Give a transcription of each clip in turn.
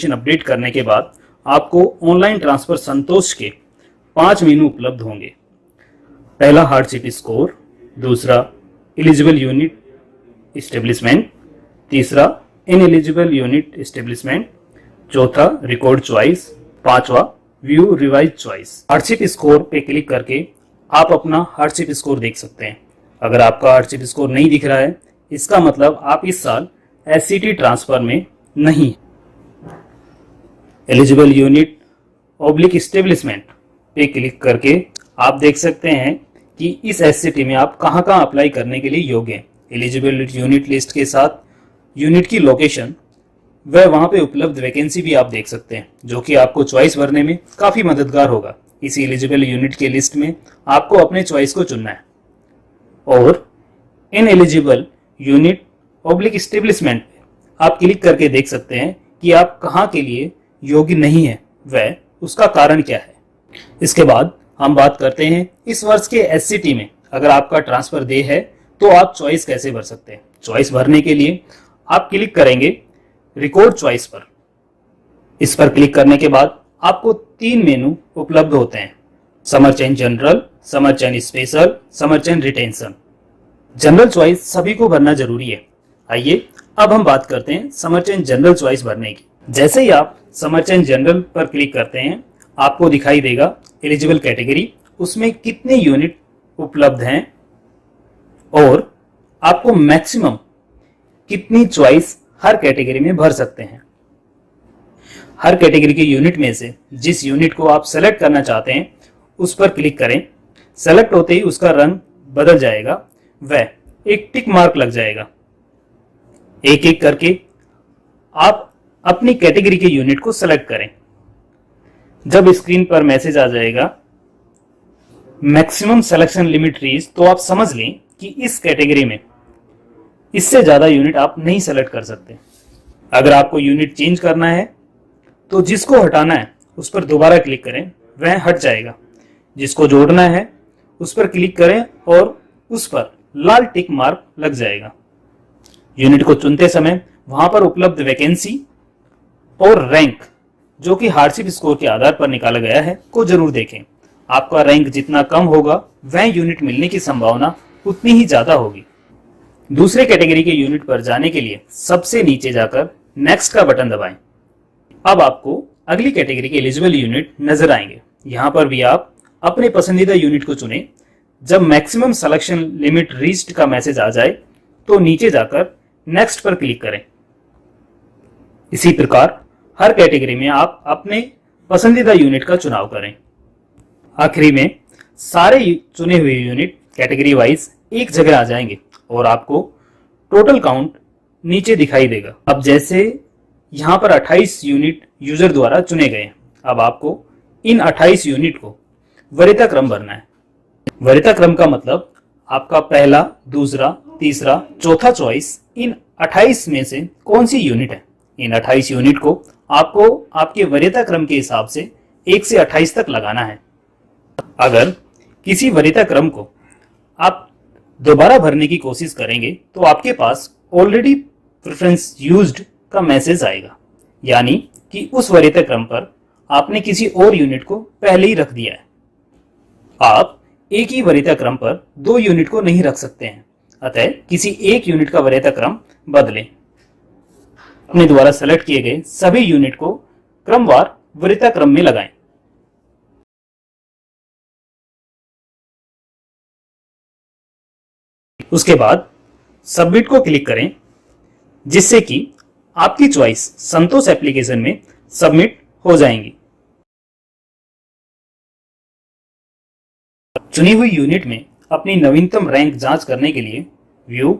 Update करने के बाद आपको ऑनलाइन ट्रांसफर संतोष के 5 मेनू उपलब्ध होंगे। पहला हार्डशिप स्कोर, दूसरा एलिजिबल यूनिट एस्टेब्लिशमेंट, तीसरा इनएलिजिबल यूनिट एस्टेब्लिशमेंट, चौथा रिकॉर्ड चॉइस, पांचवा view revise choice. Hardship score पे क्लिक करके आप अपना हार्डशिप स्कोर देख सकते हैं। अगर आपका हार्डशिप स्कोर नहीं दिख रहा है, इसका मतलब आप इस साल एससीटी ट्रांसफर में नहीं। एलिजिबल यूनिट ऑब्लिक एस्टेब्लिशमेंट पे क्लिक करके आप देख सकते हैं कि इस एससीटी में आप कहां कहां अप्लाई करने के लिए योग्य हैं। एलिजिबल यूनिट लिस्ट के साथ यूनिट की लोकेशन व वहां पे उपलब्ध वैकेंसी भी आप देख सकते हैं, जो कि आपको चॉइस भरने में काफी मददगार होगा। इसी एलिजिबल यूनिट के लिस्ट में आपको अपने चॉइस को चुनना है। और in eligible unit oblique establishment आप क्लिक करके देख सकते हैं कि आप कहां के लिए योग्य नहीं है व उसका कारण क्या है। इसके बाद हम बात करते हैं इस वर्ष के एससीटी में अगर आपका ट्रांसफर डे है तो आप चॉइस कैसे भर सकते हैं। चॉइस भरने के लिए आप क्लिक करेंगे रिकॉर्ड चॉइस पर। इस पर क्लिक करने के बाद आपको 3 मेनू उपलब्ध होते हैं, summer change general, summer change special, summer change retention. General choice सभी को भरना जरूरी है। आइए अब हम बात करते हैं समर चेंज जनरल चॉइस भरने की। जैसे ही आप समर चेंज जनरल पर क्लिक करते हैं, आपको दिखाई देगा एलिजिबल कैटेगरी, उसमें कितने यूनिट उपलब्ध हैं और आपको मैक्सिमम कितनी चॉइस हर कैटेगरी में भर सकते हैं। हर कैटेगरी के यूनिट में से जिस यूनिट को आप सेलेक्ट करना चाहते हैं उस पर क्लिक करें। सेलेक्ट होते ही उसका रंग बदल जाएगा व एक टिक मार्क लग जाएगा। एक एक करके आप अपनी कैटेगरी के यूनिट को सेलेक्ट करें। जब स्क्रीन पर मैसेज आ जाएगा मैक्सिमम सिलेक्शन लिमिट रीच, तो आप समझ लें कि इस कैटेगरी में इससे ज्यादा यूनिट आप नहीं सेलेक्ट कर सकते। अगर आपको यूनिट चेंज करना है तो जिसको हटाना है उस पर दोबारा क्लिक करें, वह हट जाएगा। जिसको जोड़ना है उस पर क्लिक करें और उस पर लाल टिक मार्क लग जाएगा। यूनिट को चुनते समय वहां पर उपलब्ध वैकेंसी और रैंक, जो कि हार्डशिप स्कोर के आधार पर निकाला गया है, को जरूर देखें। आपका रैंक जितना कम होगा वह यूनिट मिलने की संभावना उतनी ही ज्यादा होगी। दूसरे कैटेगरी के यूनिट पर जाने के लिए सबसे नीचे जाकर नेक्स्ट का बटन दबाएं। अब आपको अगली कैटेगरी के एलिजिबल यूनिट नजर आएंगे। यहां पर भी आप अपने पसंदीदा यूनिट को चुनें। जब मैक्सिमम सिलेक्शन लिमिट रीच्ड का मैसेज आ जाए तो नीचे जाकर नेक्स्ट पर क्लिक करें। इसी प्रकार हर कैटेगरी में आप अपने पसंदीदा यूनिट का चुनाव करें। आखिरी में सारे चुने हुए यूनिट कैटेगरी वाइज एक जगह आ जाएंगे और आपको टोटल काउंट नीचे दिखाई देगा। अब जैसे यहां पर 28 यूनिट यूजर द्वारा चुने गए, अब आपको इन 28 यूनिट को वरीयता क्रम भरना है। वरीयता क्रम का मतलब आपका पहला, दूसरा, तीसरा, चौथा चॉइस इन 28 में से कौन सी यूनिट है। इन 28 यूनिट को आपको आपके वरीयता क्रम के हिसाब से 1 से 28 तक लगाना है। अगर किसी वरीयता क्रम को आप दोबारा भरने की कोशिश करेंगे तो आपके पास ऑलरेडी प्रेफरेंस यूज्ड का मैसेज आएगा, यानी कि उस वरीयता क्रम पर आपने किसी और यूनिट को पहले ही रख दिया है। आप एक ही वरीयता क्रम पर 2 यूनिट को नहीं रख सकते हैं, अतः किसी एक यूनिट का वरीयता क्रम बदलें। अपने द्वारा सेलेक्ट किए गए सभी यूनिट को क्रमवार वरीयता क्रम में लगाएं। उसके बाद सबमिट को क्लिक करें, जिससे कि आपकी चॉइस संतोष एप्लीकेशन में सबमिट हो जाएंगी। चुनी हुई यूनिट में अपनी नवीनतम रैंक जांच करने के लिए व्यू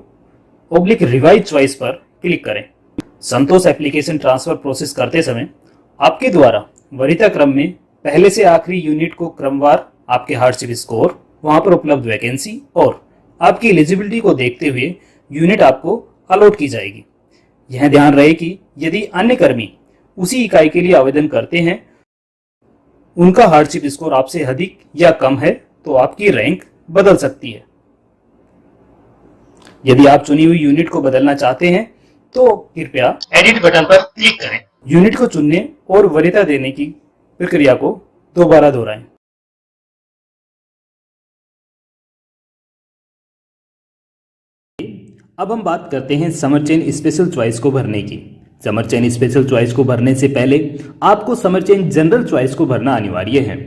ऑब्लिक रिवाइज चॉइस पर क्लिक करें। संतोष एप्लीकेशन ट्रांसफर प्रोसेस करते समय आपके द्वारा वरीयता क्रम में पहले से आखिरी यूनिट को क्रमवार आपके हार्डशिप स्कोर, वहां पर उपलब्ध वैकेंसी और आपकी एलिजिबिलिटी को देखते हुए यूनिट आपको अलॉट की जाएगी। यह ध्यान रहे कि यदि अन्य कर्मी उसी इकाई के लिए आवेदन करते हैं, उनका हार्डशिप स्कोर आपसे अधिक या कम है तो आपकी रैंक बदल सकती है। यदि आप चुनी हुई यूनिट को बदलना चाहते हैं तो कृपया एडिट बटन पर क्लिक करें। यूनिट को चुनने और वरीयता देने की प्रक्रिया को दोबारा दोहराएं। अब हम बात करते हैं समर चेन स्पेशल चॉइस को भरने की। समर चेन स्पेशल चॉइस को भरने से पहले आपको समर चेन जनरल चॉइस को भरना अनिवार्य है।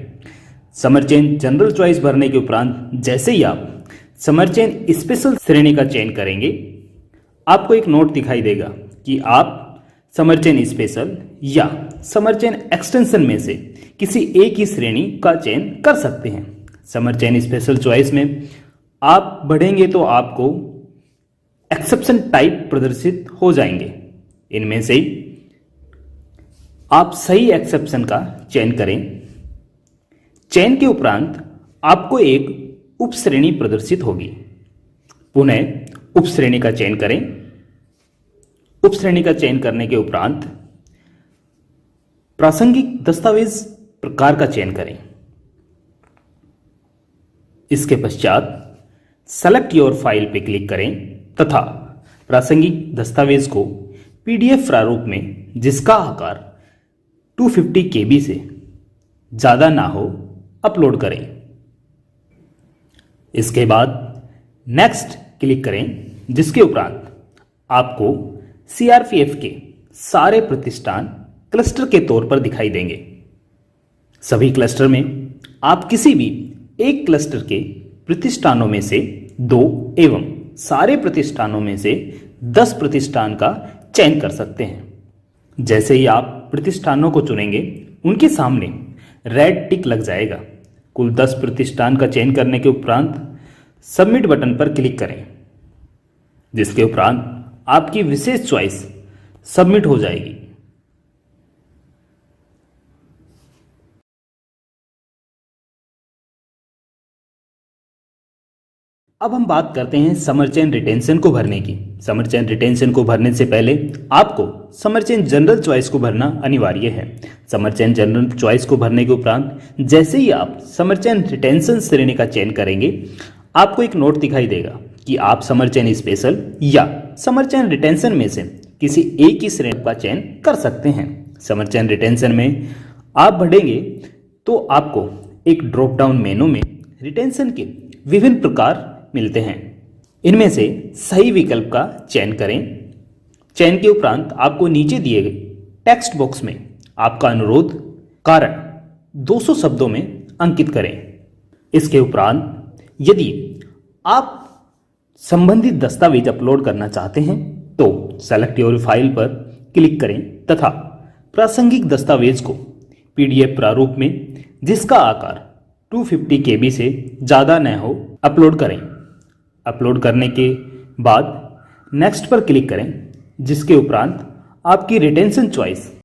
समर चेन जनरल चॉइस भरने के उपरांत जैसे ही आप समर चेन स्पेशल श्रेणी का चयन करेंगे, आपको एक नोट दिखाई देगा कि आप समर चेन स्पेशल या समर चेन एक्सटेंशन में से किसी एक ही श्रेणी का चयन कर सकते हैं। समर चेन स्पेशल चॉइस में आप बढ़ेंगे तो आपको एक्सेप्शन टाइप प्रदर्शित हो जाएंगे। इनमें से आप सही एक्सेप्शन का चयन करें। चयन के उपरांत आपको एक उप श्रेणी प्रदर्शित होगी। पुनः उप श्रेणी का चयन करें। उप श्रेणी का चयन करने के उपरांत प्रासंगिक दस्तावेज प्रकार का चयन करें। इसके पश्चात सेलेक्ट योर फाइल पर क्लिक करें तथा प्रासंगिक दस्तावेज को पीडीएफ प्रारूप में जिसका आकार 250 KB से ज़्यादा ना हो अपलोड करें। इसके बाद नेक्स्ट क्लिक करें, जिसके उपरांत आपको सीआरपीएफ के सारे प्रतिष्ठान क्लस्टर के तौर पर दिखाई देंगे। सभी क्लस्टर में आप किसी भी एक क्लस्टर के प्रतिष्ठानों में से 2 एवं सारे प्रतिष्ठानों में से 10 प्रतिष्ठान का चयन कर सकते हैं। जैसे ही आप प्रतिष्ठानों को चुनेंगे, उनके सामने रेड टिक लग जाएगा। कुल 10 प्रतिष्ठान का चयन करने के उपरांत सबमिट बटन पर क्लिक करें, जिसके उपरांत आपकी विशेष चॉइस सबमिट हो जाएगी। अब हम बात करते हैं समर चेन रिटेंशन को भरने की। समर चेन रिटेंशन को भरने से पहले आपको समर चेन जनरल चॉइस को भरना अनिवार्य है। समर चेन जनरल चॉइस को भरने के उपरांत जैसे ही आप समर चेन रिटेंशन श्रेणी का चयन करेंगे, आपको एक नोट दिखाई देगा कि आप समर चेन स्पेशल या समर चेन रिटेंशन में से किसी एक ही श्रेणी का चयन कर सकते हैं। समर चेन रिटेंशन में आप बढ़ेंगे तो आपको एक ड्रॉप डाउन मेनू में रिटेंशन के विभिन्न प्रकार मिलते हैं। इनमें से सही विकल्प का चयन करें। चयन के उपरांत आपको नीचे दिए गए टेक्स्ट बॉक्स में आपका अनुरोध कारण 200 शब्दों में अंकित करें। इसके उपरांत यदि आप संबंधित दस्तावेज अपलोड करना चाहते हैं तो सेलेक्ट योर फाइल पर क्लिक करें तथा प्रासंगिक दस्तावेज को पीडीएफ प्रारूप में जिसका आकार 250 KB से ज़्यादा न हो अपलोड करें। अपलोड करने के बाद नेक्स्ट पर क्लिक करें, जिसके उपरांत आपकी रिटेंशन चॉइस